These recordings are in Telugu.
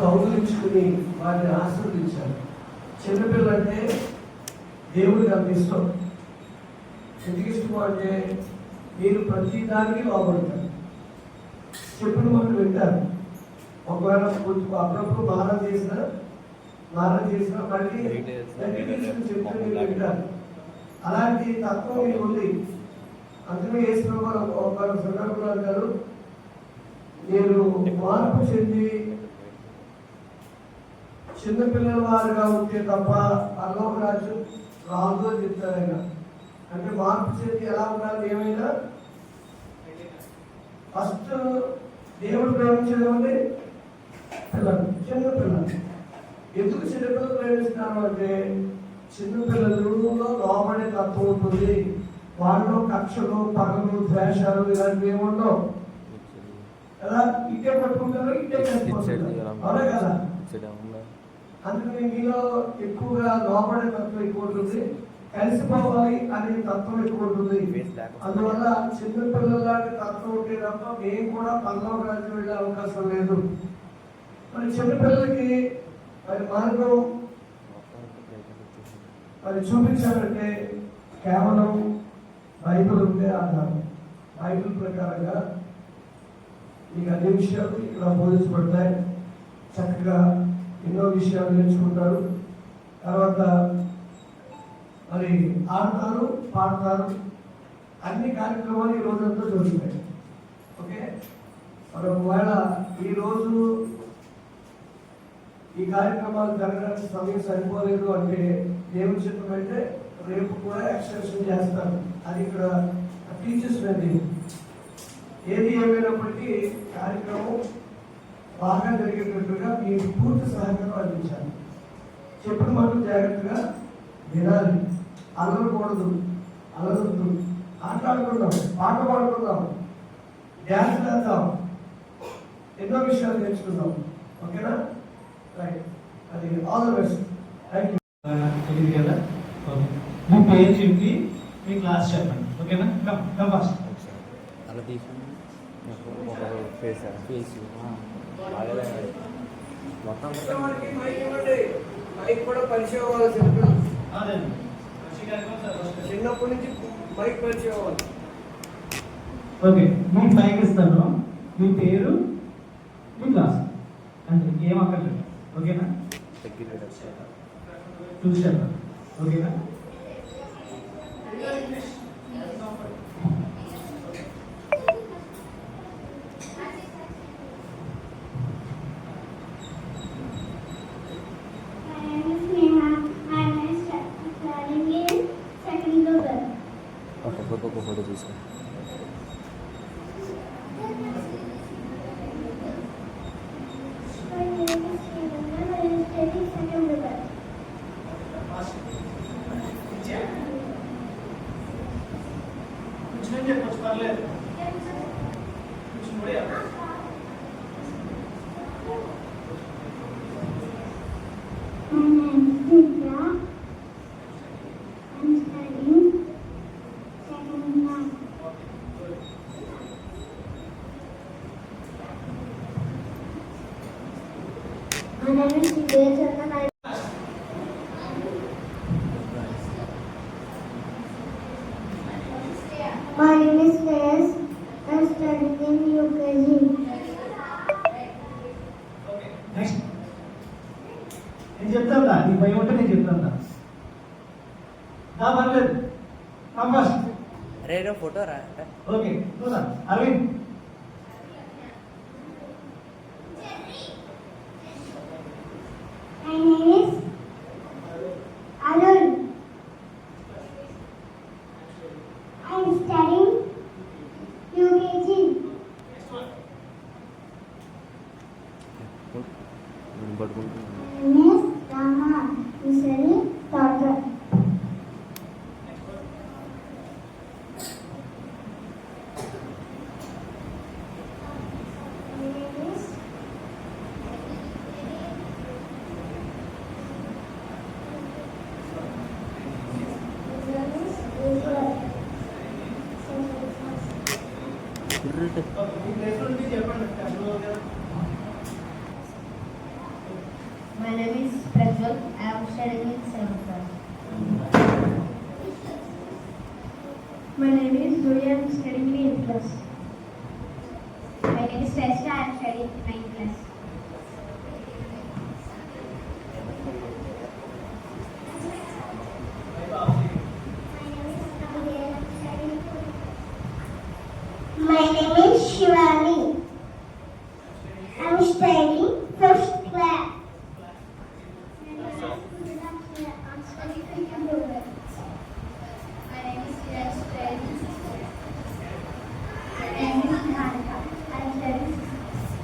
కౌగులించుకుని వారిని ఆశీర్వదించారు. చిన్నపిల్లలు అంటే దేవుడికి అంత ఇష్టం. ఎందుకు ఇష్టం అంటే మీరు ప్రతి దానికి లోపడతారు, చెప్పిన మాట వింటారు. ఒకవేళ అప్పుడప్పుడు మారం చేసినా మళ్ళీ చెప్తే వింటారు. అలాంటి తత్వం మీకు ఉంది. అందుకే వేసిన ఒక సందర్భంలో అంటారు, మీరు మార్పు చెంది చిన్నపిల్లల వారుగా ఉంటే తప్ప పరలోక రాజ్యం రాదు అని చెప్తారు ఆయన. అంటే మార్పు చెంది ఎలా ఉండాలి? ఏమైనా ఫస్ట్ దేవుడు ప్రేమించడం అంటే పిల్లలు, చిన్నపిల్లలు. ఎందుకు చిన్నపిల్లలు ప్రేమిస్తున్నారు అంటే చిన్నపిల్లలలో లోబడే తత్వం ఉంటుంది. వాళ్ళు కక్షలు, పగలు, ద్వేషాలు ఇలాంటివి ఏముండవు కదా. ఇట్టే పట్టుకుంటారు, ఇట్టే కట్టుకుంటారు, అవునే కదా. అందుకని మీలో ఎక్కువగా లోబడే తత్వం ఎక్కువ ఉంటుంది, కలిసిపోవాలి అనే తత్వం ఎక్కువ ఉంటుంది. అందువల్ల చిన్నపిల్లల లాంటి తత్వం ఉంటే తప్ప మేము కూడా పరలోక రాజ్యం వెళ్ళే అవకాశం లేదు. మరి చిన్నపిల్లలకి మరి మార్గం మరి చూపించాలంటే కేవలం బైబిల్ ఉంటే ఆధారం. బైబిల్ ప్రకారంగా మీకు అన్ని విషయాలు ఇక్కడ బోధించబడతాయి. చక్కగా ఎన్నో విషయాలు నేర్చుకుంటారు. తర్వాత మరి ఆడతారు, పాడతారు, అన్ని కార్యక్రమాలు ఈ రోజంతా జరుగుతాయి. ఓకే, మరి ఒకవేళ ఈరోజు ఈ కార్యక్రమాలు జరగడానికి సమయం సరిపోలేదు అంటే దేవుని చిత్తం అంటే రేపు కూడా ఎక్స్టెన్షన్ చేస్తారు. అది ఇక్కడ టీచర్స్ అనేది. ఏది ఏమైనప్పటికీ కార్యక్రమం బాగా జరిగేటట్టుగా మీ పూర్తి సహకారం అందించాలి. చెప్పిన మాటలు జాగ్రత్తగా వినాలి, అలరకూడదు, అలరద్దు. ఆటలాడుకుందాం, పాట పాడుకుందాం, డ్యాన్స్ చేద్దాం, ఎన్నో విషయాలు నేర్చుకుందాం. ఓకేనా? రైట్, అది all the best. Thank you. తెలియదు కదా, మీ పేరు చెప్పి మీ క్లాస్ చెప్పండి. ఓకేనా? అలా తీసుకుని మైక్ కూడా పరిచయం అవ్వాలి. చిన్నప్పటి నుంచి మైక్ పరిచయం అవ్వాలి. ఓకే, మీకు మైక్ ఇస్తాను. మీ పేరు, మీ క్లాస్ అంటే ఏం అక్కర్లేదు. ఓకేనా? చూసాను. ఓకేనా? ఫోటో తీసుకో. పర్లేదు. My name is Reyes. I'm studying in UKG. Next. నేను చెప్తాను, నీకు భయం ఉంటే నేను చెప్తాను. పర్లేదు, అరే ఫోటో రా. Okay, Aravind. My name is Arun. I'm studying UKG. My name is Rama. I'm studying doctor. My name is Prajwal. I am studying in 7th class. My name is Zoe. I am studying in 8th class. My name is Testa. I am studying in 9th class. My name is Shivani. I am studying 1st class. My name is Siraj. My name is Hanika. I am studying 6th.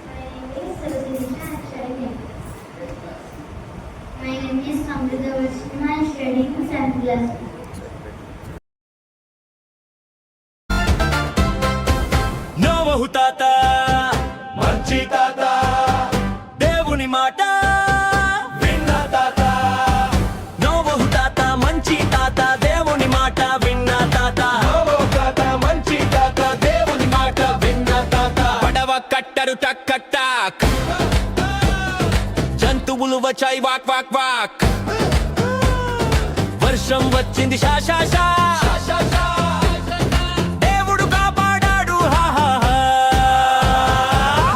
My name is Sarojini. I am studying 8th. My name is Samrita Vishnu. I am studying 7th class. నోవహు తాత మంచి తాత దేవుని మాట విన్న తాత నోవహు తాత మంచి తాత దేవుని మాట విన్న తాత నోవహు తాత మంచి తాత దేవుని మాట విన్న తాత పడవ కట్టరు టక్ టక్ జంతువులు వచ్చాయి వాక్ వాక్ వాక్ వర్షం వచ్చింది షా షా షా దేవుడు కాపాడాడు హా హా హా.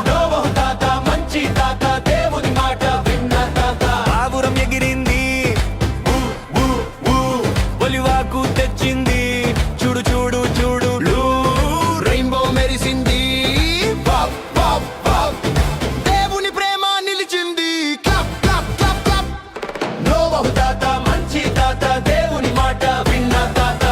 నోవహు తాత మంచి తాత దేవుని మాట విన్న తాత పావురం ఎగిరింది ఊ ఊ ఊ ఒలివాకు తెచ్చింది చూడు చూడు చూడు రెయిన్బో మెరిసింది పాప్ పాప్ పాప్ దేవుని ప్రేమ నిలిచింది క్లాప్ క్లాప్ క్లాప్ క్లాప్ నోవహు తాత మంచి తాత దేవుని మాట విన్న తాత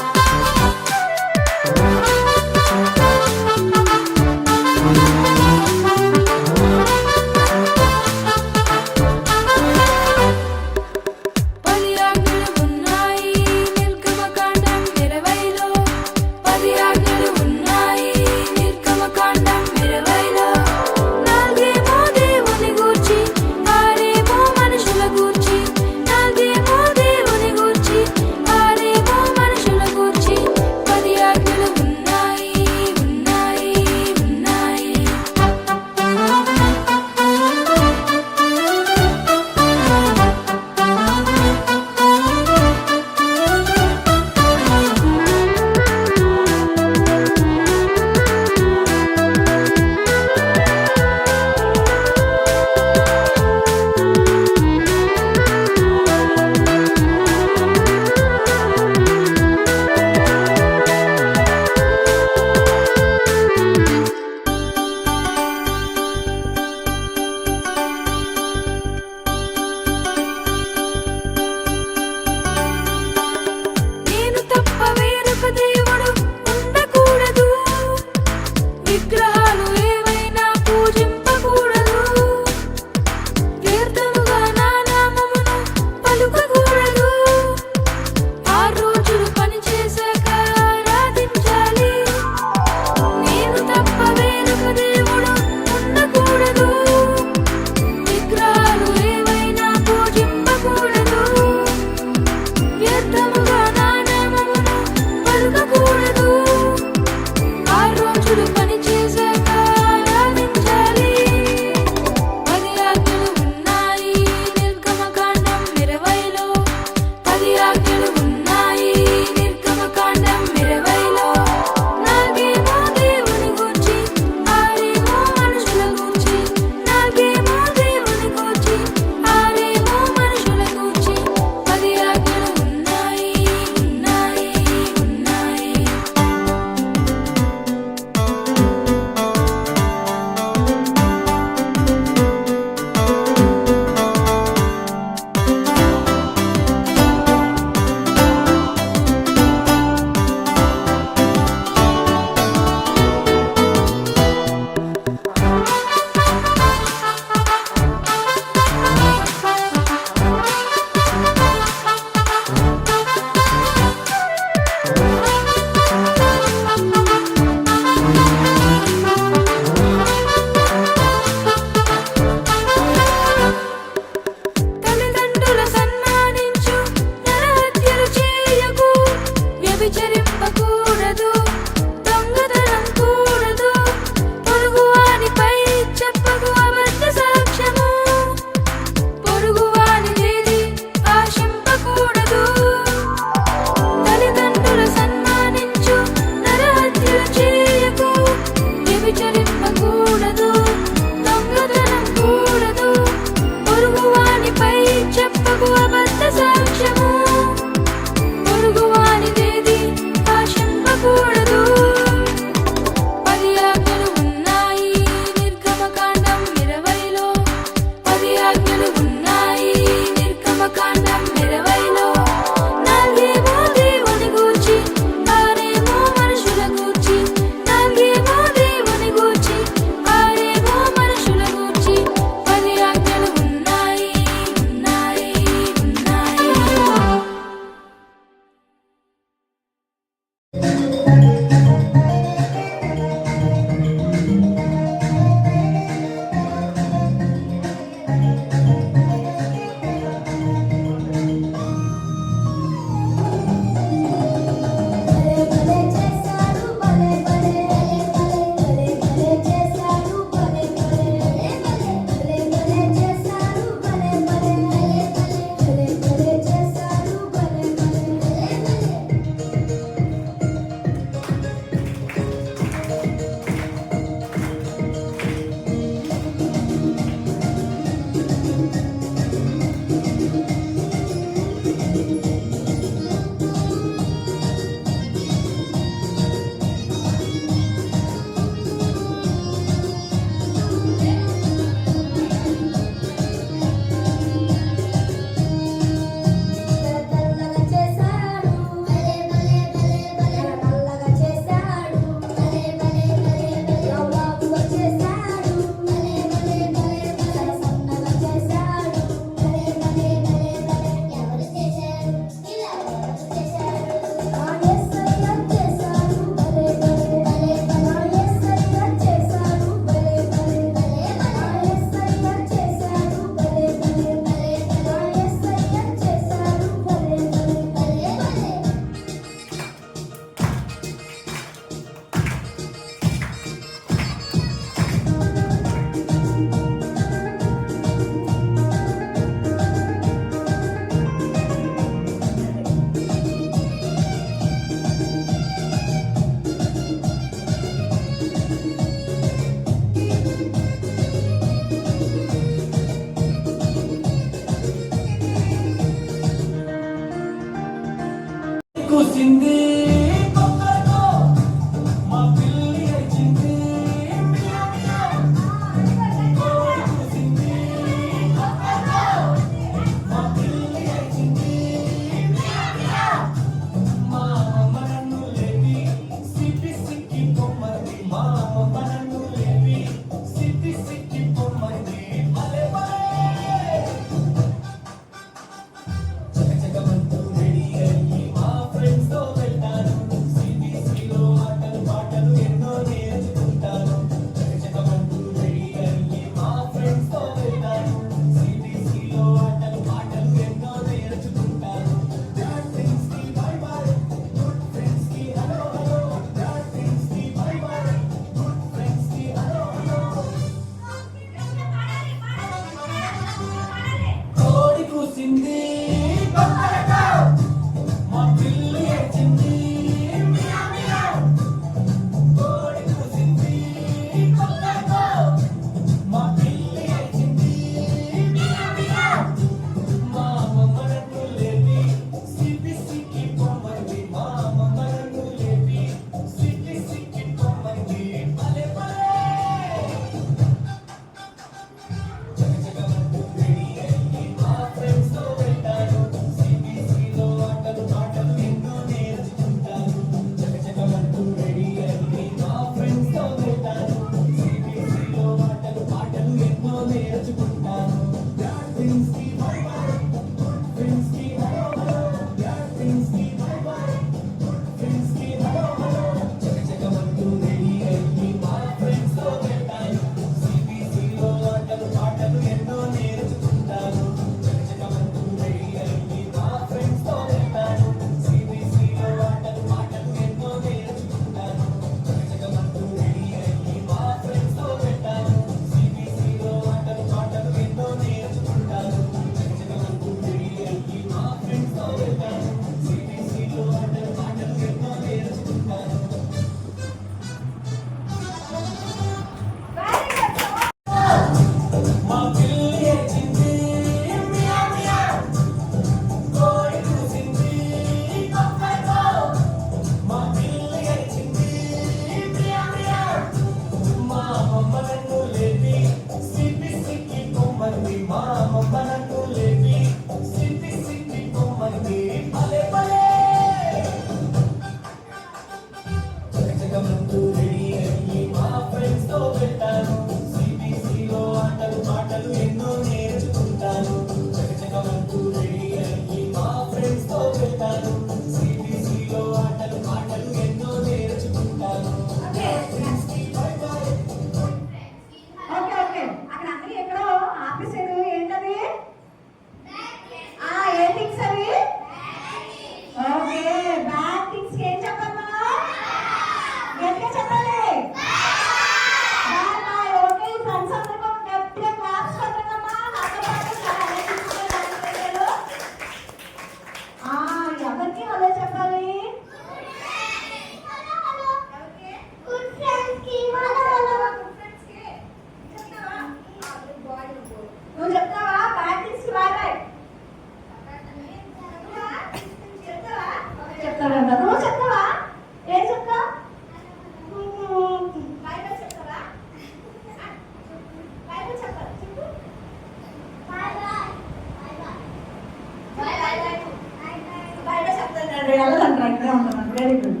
వెరీ గుడ్.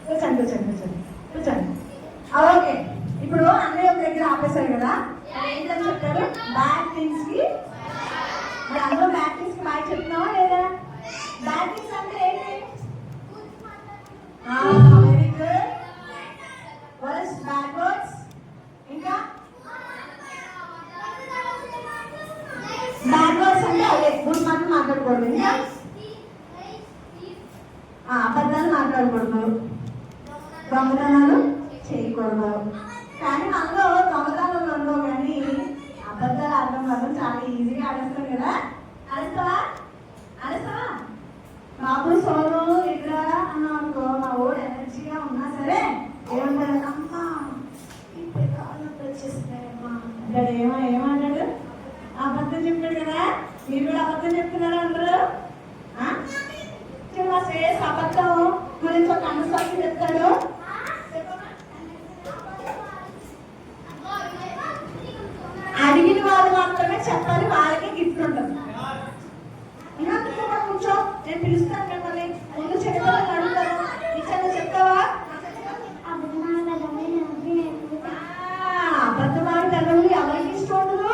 కూర్చోండి కూర్చోండి కూర్చోండి కూర్చోండి. ఓకే, ఇప్పుడు అన్నయ్య ఒక దగ్గర ఆపేశారు కదా, ఏంటని చెప్పారు? బ్యాడ్ థింగ్స్ కి. మరి అందరూ బ్యాడ్ థింగ్స్ కి బాగా చెప్తున్నావా లేదా? బ్యాడ్ థింగ్స్ అంటే ఏంటి? Very good. Words, bad words. ఇంకా బ్యాడ్ వర్డ్స్ అంటే అదే ముందు మాటలు మాట్లాడకూడదు, ఇంకా అబద్ధాలు మాట్లాడకూడదు, దొంగతనాలు చేయకూడదు. కానీ మనలో దొంగతనాలు ఉండవు, కానీ అబద్ధాలు ఆడడం వల్ల చాలా ఈజీగా ఆడేస్తాం కదా. ఆడేస్తావా? ఆడేస్తావా? బాబు సోను ఇక్కడ అన్నాం అనుకో, మా ఊరు ఎనర్జీగా ఉన్నా సరే ఏమంటారు? అమ్మా ఇప్పుడు కాళ్ళు వచ్చేస్తాయమ్మా అంటాడు. ఏమన్నాడు? అబద్ధం చెప్పాడు కదా. మీరు కూడా అబద్ధం చెప్తున్నారా అందరూ? శ్రేయస్ అబద్ధం గురించి ఒక అనుసరణ చెప్తాడు. అడిగిన వాళ్ళు మాత్రమే చెప్పాలి, వాళ్ళకి గిఫ్ట్ ఉంటుంది. ఇంకా కూర్చో, నేను పిలుస్తాను మిమ్మల్ని. ముందు చెప్తాను, అడుగుతాను. నిజంగా చెప్తావా? అబద్ధమాడి పెదవులు ఎవరికి ఇష్టం ఉండదు?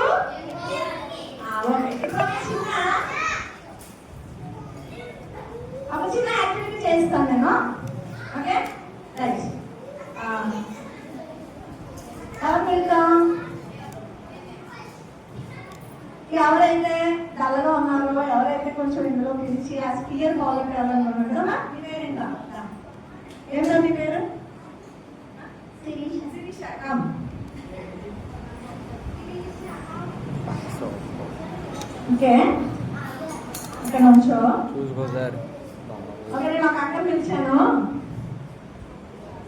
ఒక చిన్న యాక్టివిటీ చేస్తాను నేను. Okay right. ఎవరు వెళ్తాం? ఎవరైతే డల్గా ఉన్నారో, ఎవరైతే కొంచెం ఇందులో పిలిచి ఆ స్పియర్ ఫాలో చేయాలనుకున్నాడు కదా. మీ పేరేంటా? ఏంటో మీ పేరు? శిరీష. ఓకే, ఇక్కడ నుంచో. ఓకే, నేను ఒక అక్క పిలిచాను.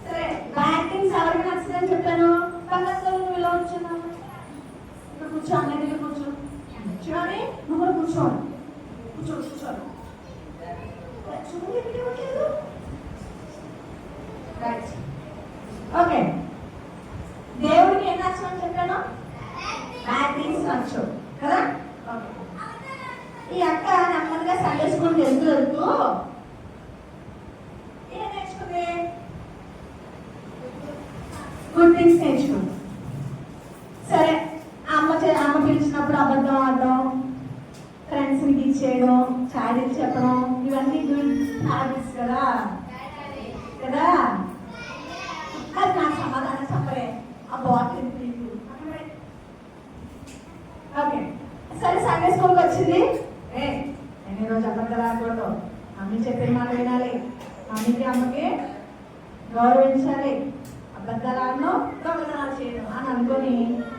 సరే, బ్యాడ్ థింగ్స్ ఎవరికి నచ్చిందని చెప్పాను. పక్కన నువ్వు ఇలా వచ్చున్నావు, ఇక్కడ కూర్చో, అన్నయ్య దగ్గర కూర్చో. చూడండి, నువ్వు కూడా కూర్చోవాలి. కూర్చోవాలి. రైట్. ఓకే, దేవుడికి ఏం నచ్చమని చెప్పాను? బ్యాడ్ థింగ్స్ నచ్చు కదా. ఈ అక్క నెమ్మదిగా సండే స్కూల్కి వెళ్తూ ఏం నేర్చుకుంది? గుడ్ థింగ్స్ నేర్చుకుంది. సరే, అమ్మ పిలిచినప్పుడు అబద్ధం ఆడడం, ఫ్రెండ్స్ని తీసేయడం, చాడీలు చెప్పడం, ఇవన్నీ గుడ్ హ్యాబిట్స్ కదా. అది నాకు సమాధానం చెప్పలే. ఆ బాటిల్ ఓకే. సరే, సండే స్కూల్కి వచ్చింది. నేను ఈరోజు అబద్ధాలు ఆడకూడదు, మమ్మీ చెప్పిన మాట వినాలి, మమ్మీకి అమ్మకి గౌరవించాలి, అబద్ధాలు ఆడను, దొంగతనాలు చేయను అని అనుకొని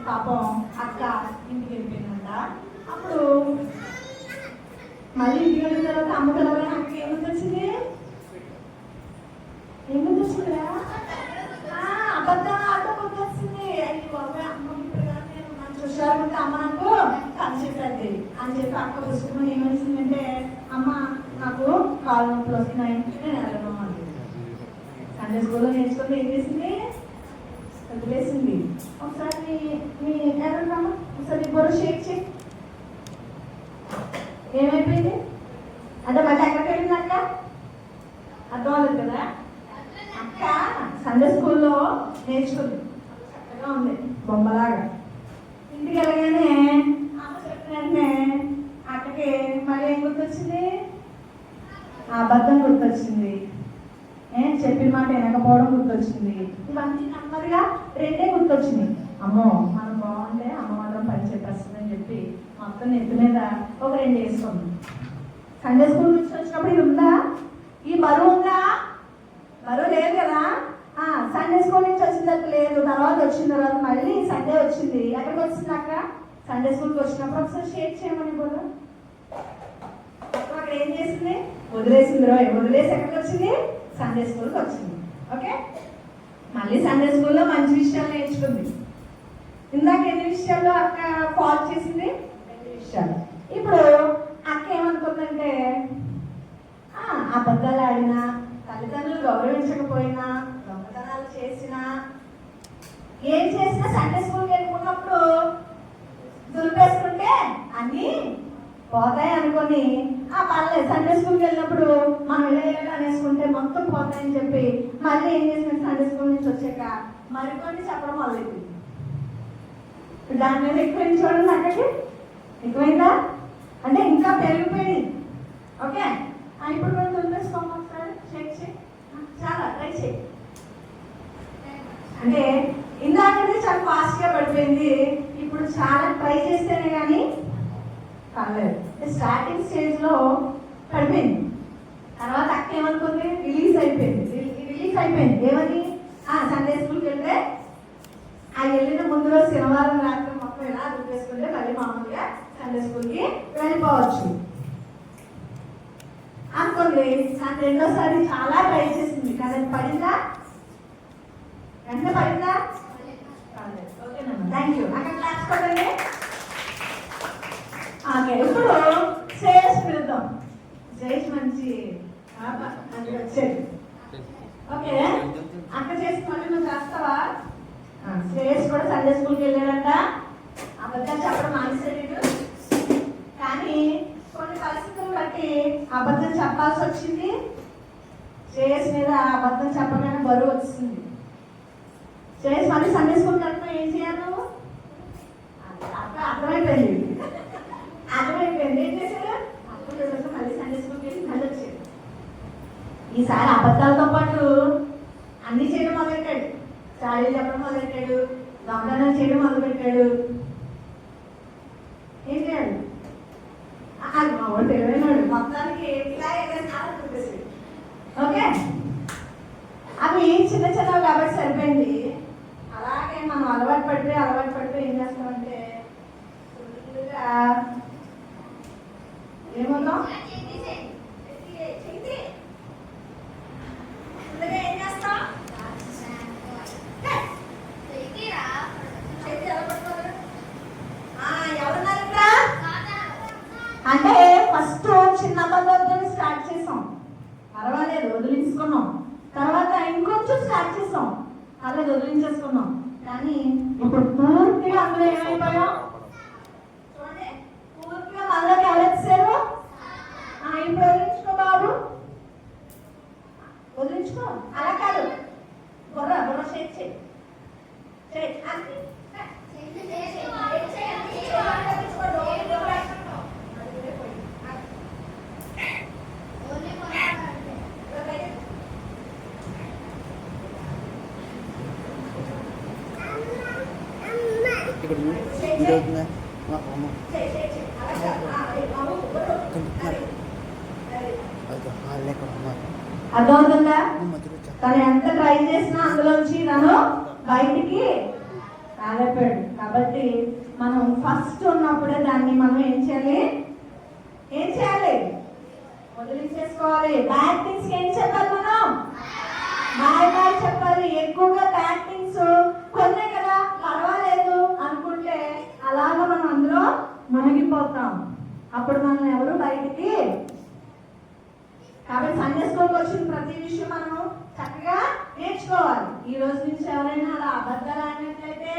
పాపం అక్క ఇంటికి వెళ్ళిపోయిందంట. అప్పుడు మళ్ళీ ఇంటికి వెళ్ళిన తర్వాత అమ్మ కలవని అక్క ఏం గుర్తొచ్చింది? అబద్ధాలు ఆడటం గుర్తొచ్చింది. అయ్యి బాబాయ్, అమ్మ నేను మంచి హుషారు ఉంటే అమ్మ నాకు పనిచేసేది అని చెప్పి అక్క పుస్తకం ఏమొచ్చిందంటే, అమ్మ నాకు కాళ్ళు నొప్పులు వస్తున్నాయి, నేను వెళ్ళను అంది. సండే స్కూల్లో నేర్చుకుంటే ఏం చేసింది? వదిలేసింది. ఒకసారి మీ ఎవరమ్మా ఒకసారి బొర షేక్ చేయి. ఏమైపోయింది అంటే మళ్ళీ ఎక్కడికి వెళ్ళింది అక్క? అర్థం అవ్వలేదు కదా. అక్క సండే స్కూల్లో నేర్చుకుంది, చక్కగా ఉంది బొమ్మలాగా. ఇంటికి వెళ్ళగానే అమ్మ చెప్పిన వెంటనే అక్కకి మళ్ళీ ఏం గుర్తొచ్చింది? ఆ అబద్ధం గుర్తొచ్చింది, చెప్పిన మాట వెనకపోవడం గుర్తొచ్చింది. ఇవన్నీ నెమ్మదిగా రెండే గుర్తొచ్చింది. అమ్మో, మనం బాగుంటే అమ్మ మాత్రం పని చెప్పేస్తుందని చెప్పి మొత్తం నెత్తి మీద ఒక 2 వేసుకుంది. సండే స్కూల్ నుంచి వచ్చినప్పుడు ఇది ఉందా? ఈ బరువు ఉందా? బరువు లేదు కదా. సండే స్కూల్ నుంచి వచ్చిందక్క లేదు. తర్వాత వచ్చిన తర్వాత మళ్ళీ సండే వచ్చింది. ఎక్కడికి వచ్చింది అక్క? సండే స్కూల్కి వచ్చినప్పుడు ఒకసారి షేక్ చేయమని కూడా అక్కడ ఏం చేసింది? వదిలేసింది. వదిలేసి ఎక్కడికి వచ్చింది? సండే స్కూల్కి వచ్చింది. ఓకే, మళ్ళీ సండే స్కూల్లో మంచి విషయాలు నేర్చుకుంది. ఇందాక ఎన్ని విషయాల్లో అక్క ఫాల్ చేసింది? 2 విషయాలు. ఇప్పుడు అక్క ఏమనుకుందంటే, అబద్ధాలు ఆడినా, తల్లిదండ్రులు గౌరవించకపోయినా, దొంగతనాలు చేసినా, ఏం చేసినా సండే స్కూల్కి వెళ్ళుకున్నప్పుడు దులిపేసుకుంటే అన్నీ పోతాయి అనుకొని పర్లేదు సండే స్కూల్కి వెళ్ళినప్పుడు మనం ఇలా అనేసుకుంటే మొత్తం పోతాయని చెప్పి మళ్ళీ ఏం చేసిన సండే స్కూల్ నుంచి వచ్చాక మరికొన్ని చెప్పడం మొదలైంది. దాని మీద ఎక్కువైంది చూడండి, అక్కడికి ఎక్కువైందా అంటే ఇంకా పెరిగిపోయింది. ఓకే, ఇప్పుడు మనం తొలిపేసుకోము ఒకసారి, చాలా ట్రై చేయి. అంటే ఇందాకనే చాలా ఫాస్ట్గా పడిపోయింది, ఇప్పుడు చాలా ట్రై చేస్తేనే కానీ పర్లేదు. స్టార్టింగ్ స్టేజ్లో పడిపోయింది, తర్వాత అక్క ఏమనుకుంది రిలీజ్ అయిపోయింది. ఏమని సండే స్కూల్కి వెళ్తే వెళ్ళిన ముందు రోజు శనివారం రాత్రి మొత్తం ఇలా దుప్పేసుకుంటే మళ్ళీ మామూలుగా సండే స్కూల్కి వెళ్ళిపోవచ్చు అనుకోండి. రెండోసారి చాలా ట్రై చేసింది కానీ పడిందా? వెంటనే పడిందా? ఓకేనమ్మా, థ్యాంక్ యూ. అక్కడ క్లాస్ కొట్టండి. ఓకే, ఇప్పుడు శ్రేయస్ పిలుద్దాం. శ్రేయస్ మంచి వచ్చేది. ఓకే, అక్క చేసి మళ్ళీ నువ్వు చేస్తావా? శ్రేయస్ కూడా సండే స్కూల్కి వెళ్ళాడంట. అబద్ధాలు చెప్పడం మానేసాడు, కానీ కొన్ని పరిస్థితులను బట్టి అబద్ధం చెప్పాల్సి వచ్చింది. శ్రేయస్ మీద అబద్ధం చెప్పగానే బరువు వచ్చింది. శ్రేయస్ మళ్ళీ సండే స్కూల్కి వెళ్తున్నా ఏం చేయాలి నువ్వు? అర్థమైపోయింది. ఏం చేశాడు? అప్పుడు మళ్ళీ సండే స్కూల్కి వెళ్ళి మళ్ళీ వచ్చాడు. ఈసారి అబద్ధాలతో పాటు అన్ని చేయడం మొదలెట్టాడు. చాడీలు చెప్పడం మొదలెట్టాడు, దొంగతనం చేయడం మొదలుపెట్టాడు. ఏం చేయాలి? తెలివైనాడు, మొత్తానికి ఇలా చూపేసాడు. ఓకే, అవి చిన్న చిన్నవి కాబట్టి సరిపోయింది. అలాగే మనం అలవాటు పడిపోయి ఏం చేస్తామంటే ఏమవుతాం? ఏం చేస్తాం? అంటే ఫస్ట్ చిన్న పద్ధతితో స్టార్ట్ చేసాం, పర్వాలేదు వదిలించుకున్నాం. తర్వాత ఇంకొంచెం స్టార్ట్ చేసాం, అలా వదిలించేసుకున్నాం. కానీ ఇప్పుడు పూర్తిగా అందులో ఏమైపోయాం చూడండి, పూర్తిగా మనలోకి ఎవరెచ్చారు? ఇప్పుడు వదిలించుకో బాబు, వదిలించుకో. అలా కాదు, బుర్ర షేక్ చేయి. అర్థమవుతుందా? తను ఎంత ట్రై చేసినా అందులోంచి తను బయటికి రాలేపాడు. కాబట్టి మనం ఫస్ట్ ఉన్నప్పుడే దాన్ని మనం ఏం చేయాలి? వదిలించేసుకోవాలి. బ్యాడ్ థింగ్స్ ఏం చెప్పాలి? మనం బాయ్ చెప్పాలి. ఎక్కువగా బ్యాడ్ థింగ్స్ కొన్నే కదా పర్వాలేదు అనుకుంటే అలాగా మనం అందులో మునిగిపోతాం. అప్పుడు మనం ఎవరు బయటికి. కాబట్టి సండే స్కూల్కి వచ్చిన ప్రతి విషయం మనం చక్కగా నేర్చుకోవాలి. ఈ రోజు నుంచి ఎవరైనా అలా అబద్ధాలు ఆడినట్లయితే,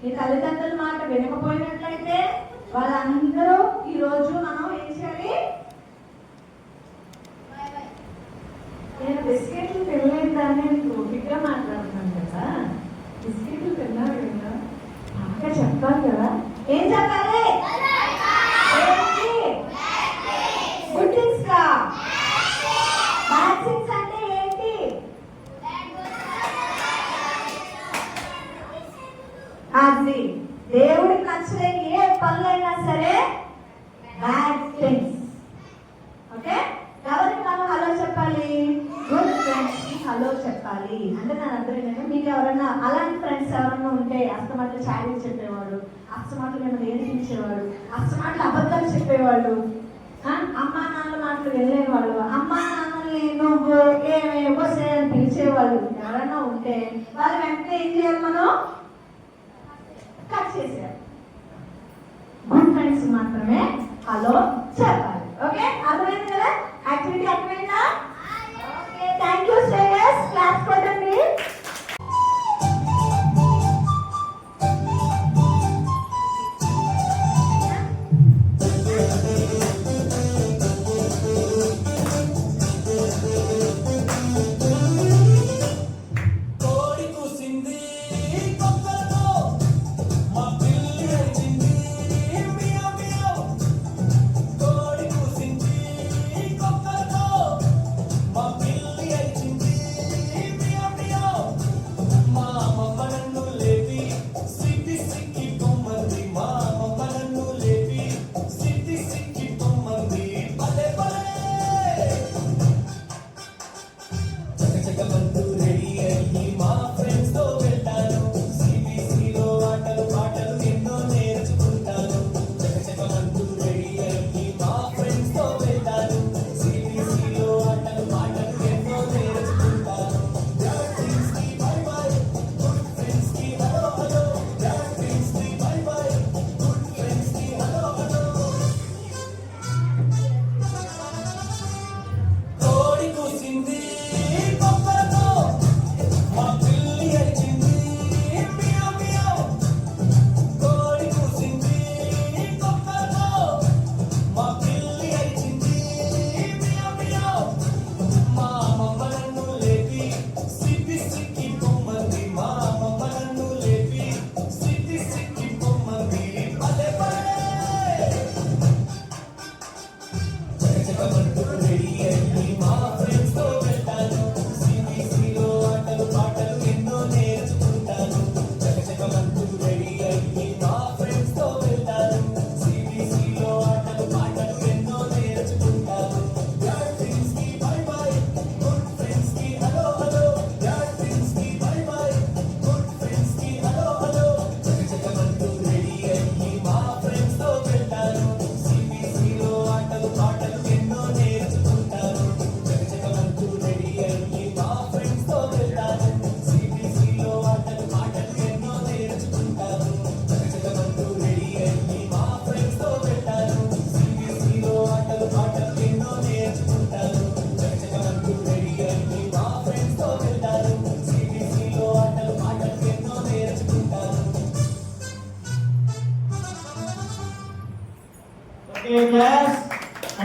ఈ తల్లిదండ్రుల మాట వినకపోయినట్లయితే వాళ్ళందరూ ఈ రోజు మనం ఏం చేయాలి? నేను బిస్కెట్లు తినలేదని ఓపికగా మాట్లాడుతున్నాను కదా, బిస్కెట్లు తిన్నారు కదా, బాగా చెప్పాలి కదా. ఏం చెప్పాలి? గుడ్ థింగ్స్ కా? బ్యాడ్ థింగ్స్ అంటే ఏంటి? అది దేవుడికి నచ్చలేని ఏ పనులైనా సరే బ్యాడ్ థింగ్స్. ఓకే, ఎవరికి మనం హలో చెప్పాలి? గుడ్ ఫ్రెండ్స్ కి హలో చెప్పాలి. అంటే నేను అర్థం, మీకు ఎవరైనా అలాంటి ఫ్రెండ్స్ ఎవరైనా ఉంటే అస్తమాటలు చాడీలు చెప్పేవాడు, అస్తమాటలు మిమ్మల్ని ఏడిపించేవాడు, అస్తమాటలు అబద్ధాలు చెప్పేవాడు, అమ్మా నాన్నల మాటలు వెళ్ళేవాళ్ళు, అమ్మా నాన్నల్ని నువ్వు ఏమేమో అని పిలిచేవాళ్ళు ఎవరైనా ఉంటే వాళ్ళు వెంటనే ఏం చేయాలి? మనం కట్ చేసేయాలి. గుడ్ ఫ్రెండ్స్ మాత్రమే హలో చెప్పాలి. ఓకే, అర్థమైంది కదా? యాక్టివిటీ అర్థమైందా? Okay, thank you Shreyas. Class కొట్టండి.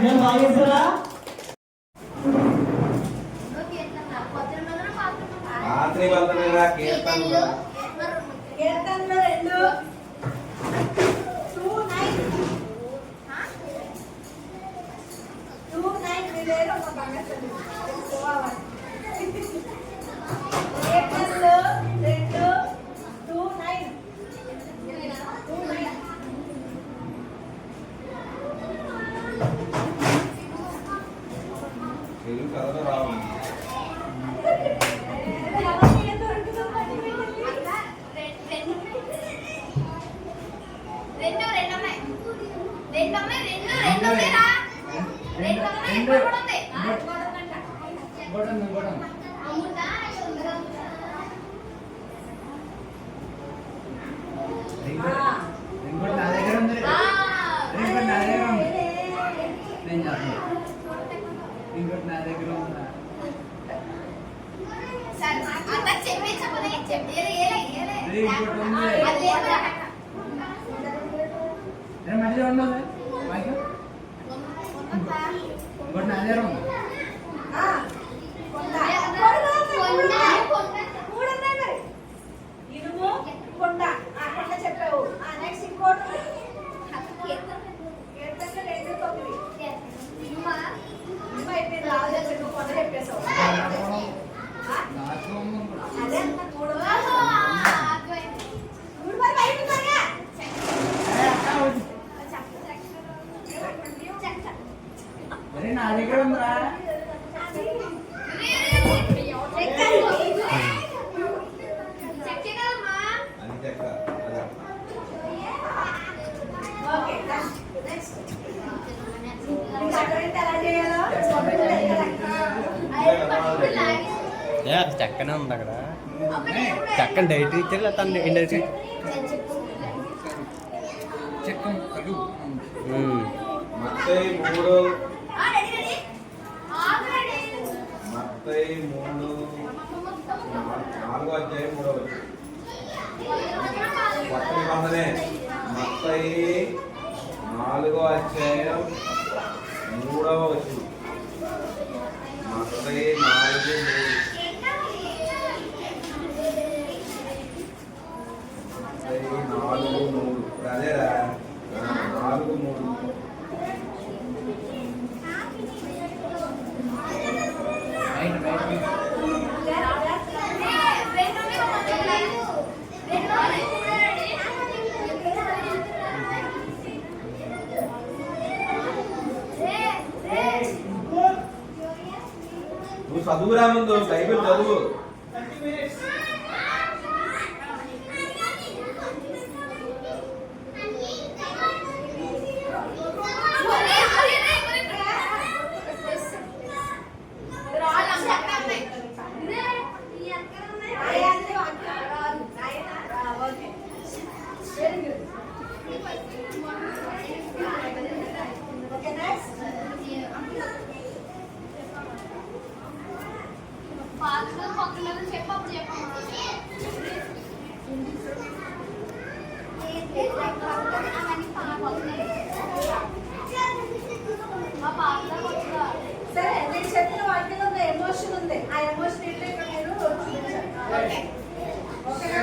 అదే బాగేస్తారా రాత్రి వందనగా కీర్తనలు కీర్తనలు 2:9 విలేరు ఒక బాగా చదువు కీర్తనలు 2:9 తెలుగు కథలు రావు. నా దగ్గర ఉంది ఇంకోటి నా దగ్గర ఉంది నేను చెప్పను ఇంకోటి నా దగ్గర ఉందా మధ్యలో ఉండదు ఇంకోటి నా దగ్గర ఉంది ఇనుము కొండ కొండ చెప్పావు నెక్స్ట్ ఇంకోటి కీర్తనలు 2:9 ఇనుము అయిపోయింది రాజు చెప్పు కొండ చెప్పేసావు నాకు అదే మూడు మరి బయట త్వరగా అరే నా దగ్గర ఉందా అని చెక్క అలా. ఓకే నెక్స్ట్ ఎలా చేయాలో చక్కనే ఉంది అక్కడ చక్కని డైట్ ఇచ్చారు తను ఇండైరెక్ట్ చెక్క కలు మత్తయి 3 4వ అధ్యాయం 3వ వచనం. కొత్త నిబంధనే మత్తయి 4వ అధ్యాయం 3వ వచనం. మత్తయి 4:3. మత్తయి 4:3. ఇప్పుడు అదేరా 4:3. నువ్వు చదువురా ముందు బైబిల్ చదువు. ఓకే నెక్స్ట్ సరే నేను చెప్పిన వాటిలో ఉన్న ఎమోషన్ ఉంది ఆ ఎమోషన్ ఏంటో ఇక్కడ మీరు చూపించాలి ఓకేనా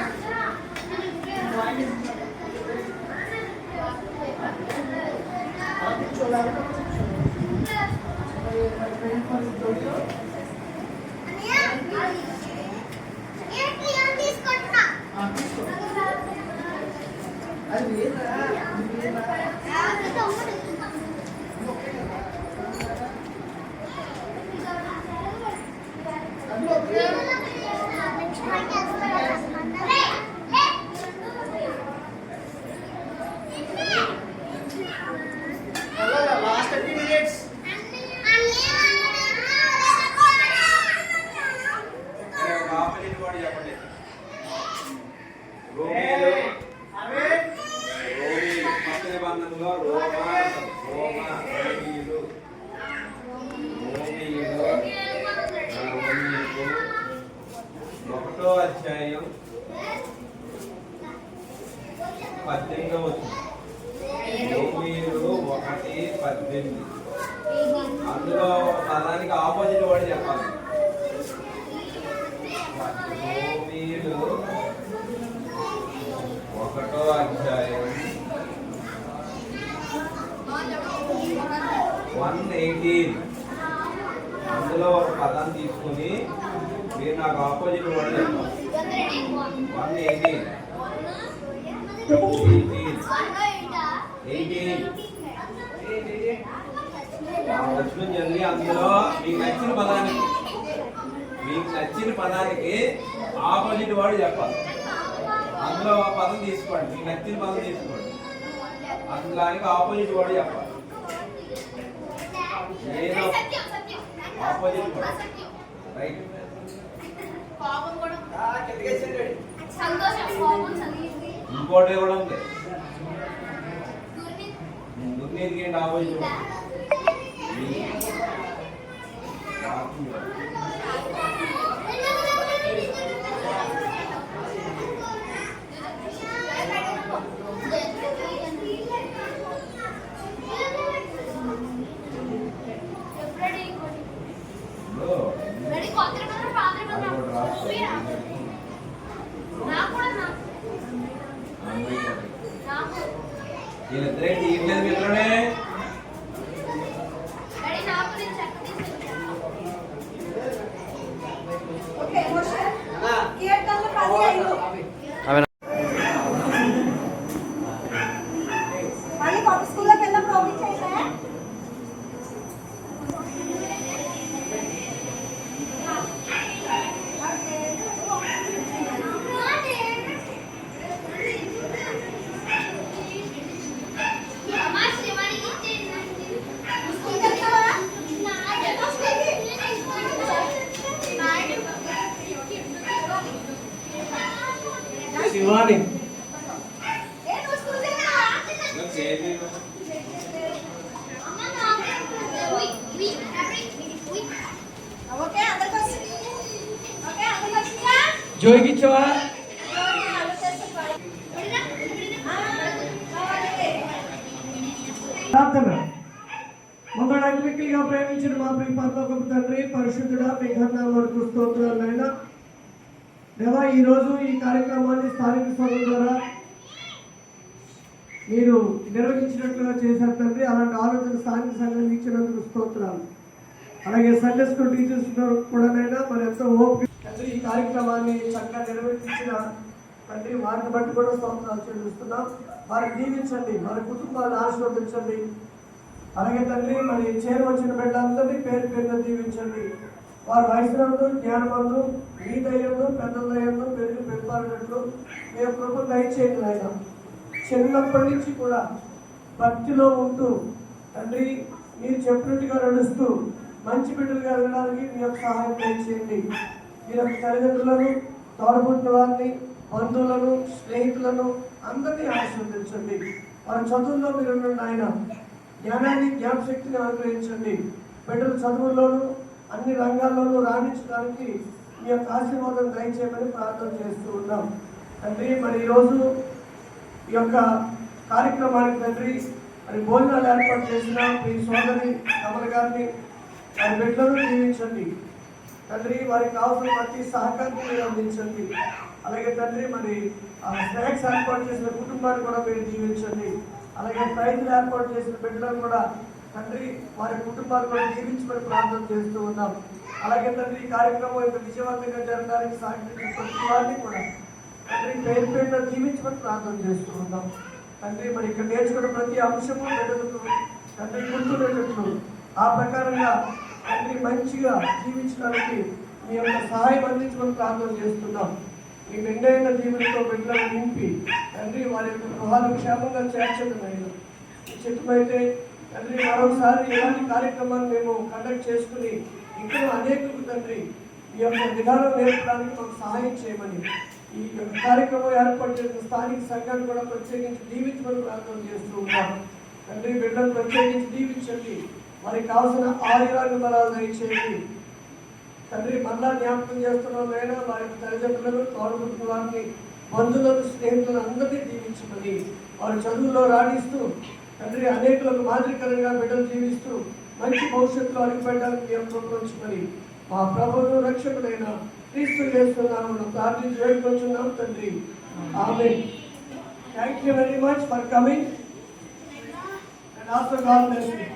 లాస్ట్ 30 మినిట్స్ ఆపోజిట్ వాడు చెప్పండి. రోమీలు కొత్త నిబంధనలో రోమీయులు 1వ అధ్యాయం 18వ వచనం. రోమీయులు 1:18. అందులో ఒక పదానికి ఆపోజిట్ వర్డ్ చెప్పాలి. మీరు 1వ అధ్యాయం 118 అందులో ఒక పదాన్ని తీసుకుని మీరు నాకు ఆపోజిట్ వర్డ్ చెప్పాలి. 118 వచ్చిన చదివి అందులో మీకు నచ్చిన పదానికి ఆపోజిట్ వర్డ్ చెప్పాలి. అందులో ఒక పదం తీసుకోండి, మీకు నచ్చిన పదం తీసుకోండి, అందులోనికి ఆపోజిట్ వర్డ్ చెప్పాలి. ఏదో ఆపోజిట్ వర్డ్, రైట్? ఇంకోటి కూడా ఉంది, దుర్నీతికి ఏంటి ఆపోజిట్ వర్డ్? వీళ్ళిద్దరే తీయలేదు పిల్లడే. ఓకే మోషన్ కీర్తనలు 15 మళ్ళీ కొత్త స్కూల్లోకి వెళ్ళినప్పుడు ఓపెన్ చేయండి. శివాని ఓకే అందరికి వచ్చింది. ఓకే అందరికి వచ్చిందా? జోయికి ఇచ్చావా? ప్రార్థన. మమ్మల్ని అగ్నికిగా ప్రేమించిన మా ప్రియ పరలోకపు తండ్రి, పరిశుద్ధుడా, మీ ఘనాలకు స్తోత్రాలు నాయనా. దేవా, ఈరోజు ఈ కార్యక్రమాన్ని స్థానిక సంఘం ద్వారా మీరు నిర్వహించినట్లుగా చేశారు తండ్రి. అలాంటి ఆలోచన స్థానిక సంఘానికి ఇచ్చినందుకు స్తోత్రాలు. అలాగే సండే స్కూల్ టీచర్స్ కూడానైనా మరి ఎంతో ఓపిక తండ్రి ఈ కార్యక్రమాన్ని చక్కగా నిర్వహించిన తండ్రి వారిని బట్టి కూడా స్తోత్రాలు చెల్లిస్తున్నాం. వారిని దీవించండి, వారి కుటుంబాలను ఆశీర్వదించండి. అలాగే తండ్రి మరి చేరవచ్చిన బిడ్డలందరినీ పేరు పేరున దీవించండి. వారి వయసునందు జ్ఞానమందు మీ దయ్యందు పెద్దల దయ్యందు పెరిగి పెంపాలినట్లు మేము ప్రభు దయచేయండి ఆయన. చిన్నప్పటి నుంచి కూడా భక్తిలో ఉంటూ తండ్రి మీరు చెప్పినట్టుగా నడుస్తూ మంచి బిడ్డలుగా వెళ్ళడానికి మీ యొక్క సహాయం దయచేయండి. మీ యొక్క తల్లిదండ్రులను, తోడబుట్టిన వారిని, బంధువులను, స్నేహితులను అందరినీ ఆశీర్వదించండి. వారి చదువుల్లో మీరు ఉండండి ఆయన. జ్ఞానాన్ని, జ్ఞాపశక్తిని అనుగ్రహించండి. బిడ్డల చదువుల్లోనూ అన్ని రంగాల్లోనూ రాణించడానికి మీ యొక్క ఆశీర్వాదం దయచేయమని ప్రార్థన చేస్తూ ఉన్నాం తండ్రి. మరి ఈరోజు ఈ యొక్క కార్యక్రమానికి తండ్రి మరి భోజనాలు ఏర్పాటు చేసిన మీ సోదరి కమల గారిని, వారి బిడ్డలను దీవించండి తండ్రి. వారికి కావాల్సిన ప్రతి సహకారాన్ని మీరు అందించండి. అలాగే తండ్రి మరి స్నాక్స్ ఏర్పాటు చేసిన కుటుంబాన్ని కూడా మీరు దీవించండి. అలాగే ప్రైజులు ఏర్పాటు చేసిన బిడ్డలను కూడా తండ్రి వారి కుటుంబాలు కూడా దీవించమని ప్రార్థన చేస్తూ ఉన్నాం. అలాగే తండ్రి ఈ కార్యక్రమం ఇంత విజయవంతంగా జరగడానికి సహకరించిన ప్రతి వారిని కూడా తండ్రి పేరు పేరున దీవించమని ప్రార్థన చేస్తూ ఉన్నాం తండ్రి. మరి ఇక్కడ నేర్చుకున్న ప్రతి అంశము బిడ్డలకు తండ్రి గుర్తుండేటట్లు ఆ ప్రకారంగా తండ్రి మంచిగా జీవించడానికి మీ యొక్క సహాయం అందించమని ప్రార్థన చేస్తున్నాం. మీ మెండైన జీవనంతో బిడ్డలను నింపి తండ్రి వారి యొక్క గృహాలు క్షేమంగా చేర్చడం చిత్తమైతే తండ్రి మరోసారి ఇలాంటి కార్యక్రమాన్ని మేము కండక్ట్ చేసుకుని ఇంకా అనేకులకు తండ్రి ఈ యొక్క విధానం నేర్పడానికి మాకు సహాయం చేయమని ఈ కార్యక్రమం ఏర్పాటు చేసిన స్థానిక సంఘాన్ని కూడా ప్రత్యేకించి దీవించమని ప్రార్థన చేస్తూ ఉన్నాం తండ్రి. బిడ్డలను ప్రత్యేకించి దీవించండి, వారికి కావాల్సిన ఆయురాన్ని బలాలు దయచేయండి తండ్రి. మళ్ళా జ్ఞాపకం చేస్తున్నాం అయినా వారి తల్లిదండ్రులను, తోడబుట్టిన వారిని, బంధువులను, స్నేహితులను అందరినీ దీవించమని వారి చదువులో రాణిస్తూ తండ్రి అనేకులకు మాదిరికరంగా బిడ్డలు జీవిస్తూ మంచి భవిష్యత్తులో అడుగుపెట్టడానికి మీ అనుకుంటున్నామని మా ప్రభువును రక్షకుడైన క్రీస్తు యేసునామమున ప్రార్థించి వేడుకొంచున్నాం తండ్రి. ఆమేన్. Thank you very much for coming and also God bless you.